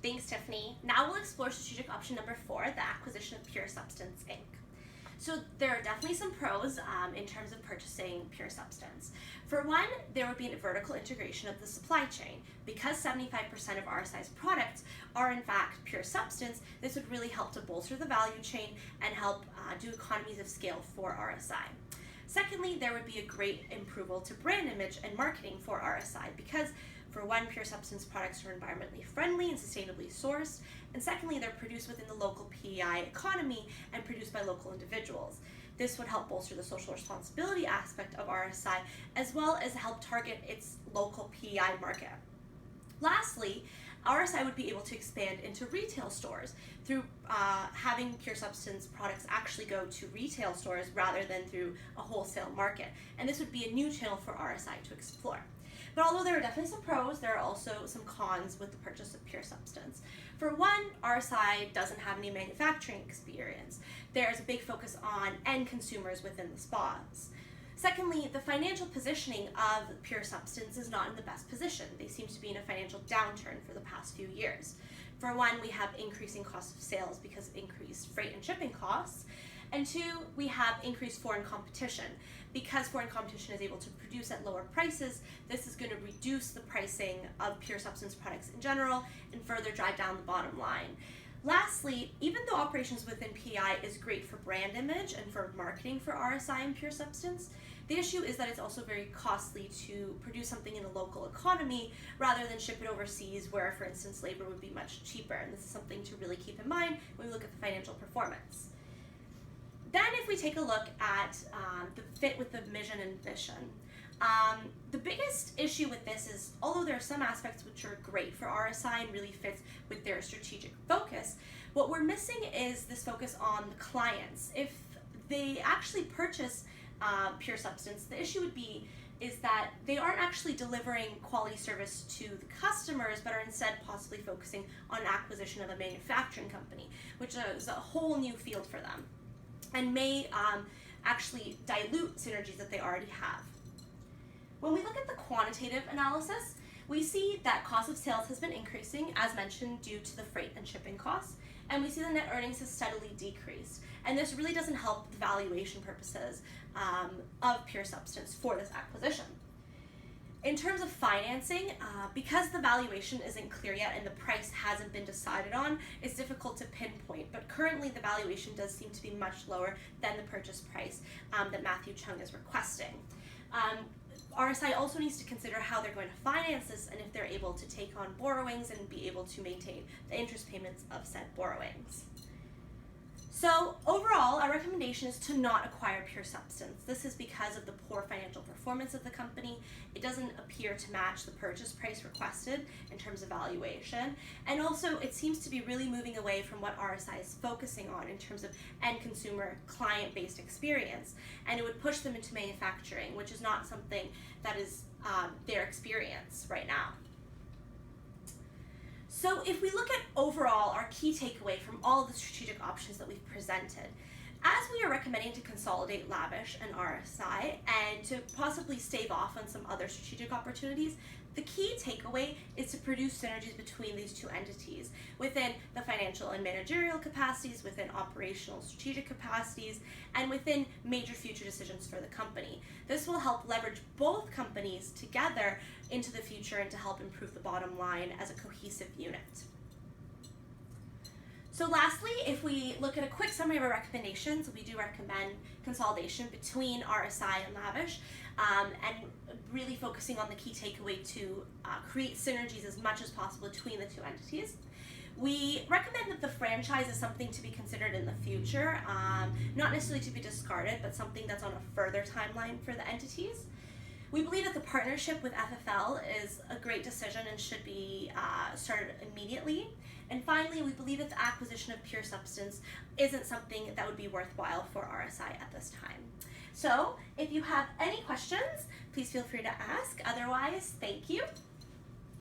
Thanks, Tiffany. Now we'll explore strategic option number 4, the acquisition of Pure Substance Inc. So there are definitely some pros in terms of purchasing Pure Substance. For one, there would be a vertical integration of the supply chain. Because 75% of RSI's products are in fact pure substance, this would really help to bolster the value chain and help do economies of scale for RSI. Secondly, there would be a great improvement to brand image and marketing for RSI because, for one, Pure Substance products are environmentally friendly and sustainably sourced, and secondly, they're produced within the local PEI economy and produced by local individuals. This would help bolster the social responsibility aspect of RSI as well as help target its local PEI market. Lastly, RSI would be able to expand into retail stores through having Pure Substance products actually go to retail stores rather than through a wholesale market. And this would be a new channel for RSI to explore. But although there are definitely some pros, there are also some cons with the purchase of Pure Substance. For one, RSI doesn't have any manufacturing experience. There's a big focus on end consumers within the spas. Secondly, the financial positioning of Pure Substance is not in the best position. They seem to be in a financial downturn for the past few years. For one, we have increasing costs of sales because of increased freight and shipping costs. And two, we have increased foreign competition. Because foreign competition is able to produce at lower prices, this is going to reduce the pricing of Pure Substance products in general and further drive down the bottom line. Lastly, even though operations within PEI is great for brand image and for marketing for RSI and Pure Substance, the issue is that it's also very costly to produce something in a local economy rather than ship it overseas where, for instance, labor would be much cheaper. And this is something to really keep in mind when we look at the financial performance. Then if we take a look at the fit with the mission and vision, the biggest issue with this is, although there are some aspects which are great for RSI and really fits with their strategic focus, what we're missing is this focus on the clients. If they actually purchase Pure Substance, the issue would be is that they aren't actually delivering quality service to the customers, but are instead possibly focusing on acquisition of a manufacturing company, which is a whole new field for them and may actually dilute synergies that they already have. When we look at the quantitative analysis, we see that cost of sales has been increasing, as mentioned, due to the freight and shipping costs, and we see the net earnings has steadily decreased. And this really doesn't help the valuation purposes of Pure Substance for this acquisition. In terms of financing, because the valuation isn't clear yet and the price hasn't been decided on, it's difficult to pinpoint, but currently the valuation does seem to be much lower than the purchase price that Matthew Chung is requesting. RSI also needs to consider how they're going to finance this and if they're able to take on borrowings and be able to maintain the interest payments of said borrowings. So overall, our recommendation is to not acquire Pure Substance. This is because of the poor financial performance of the company. It doesn't appear to match the purchase price requested in terms of valuation. And also, it seems to be really moving away from what RSI is focusing on in terms of end consumer client-based experience. And it would push them into manufacturing, which is not something that is their experience right now. So if we look at overall our key takeaway from all of the strategic options that we've presented, as we are recommending to consolidate Lavish and RSI and to possibly stave off on some other strategic opportunities, the key takeaway is to produce synergies between these two entities within the financial and managerial capacities, within operational strategic capacities, and within major future decisions for the company. This will help leverage both companies together into the future and to help improve the bottom line as a cohesive unit. So lastly, if we look at a quick summary of our recommendations, we do recommend consolidation between RSI and Lavish and really focusing on the key takeaway to create synergies as much as possible between the two entities. We recommend that the franchise is something to be considered in the future, not necessarily to be discarded, but something that's on a further timeline for the entities. We believe that the partnership with FFL is a great decision and should be started immediately. And finally, we believe that the acquisition of Pure Substance isn't something that would be worthwhile for RSI at this time. So if you have any questions, please feel free to ask. Otherwise, thank you.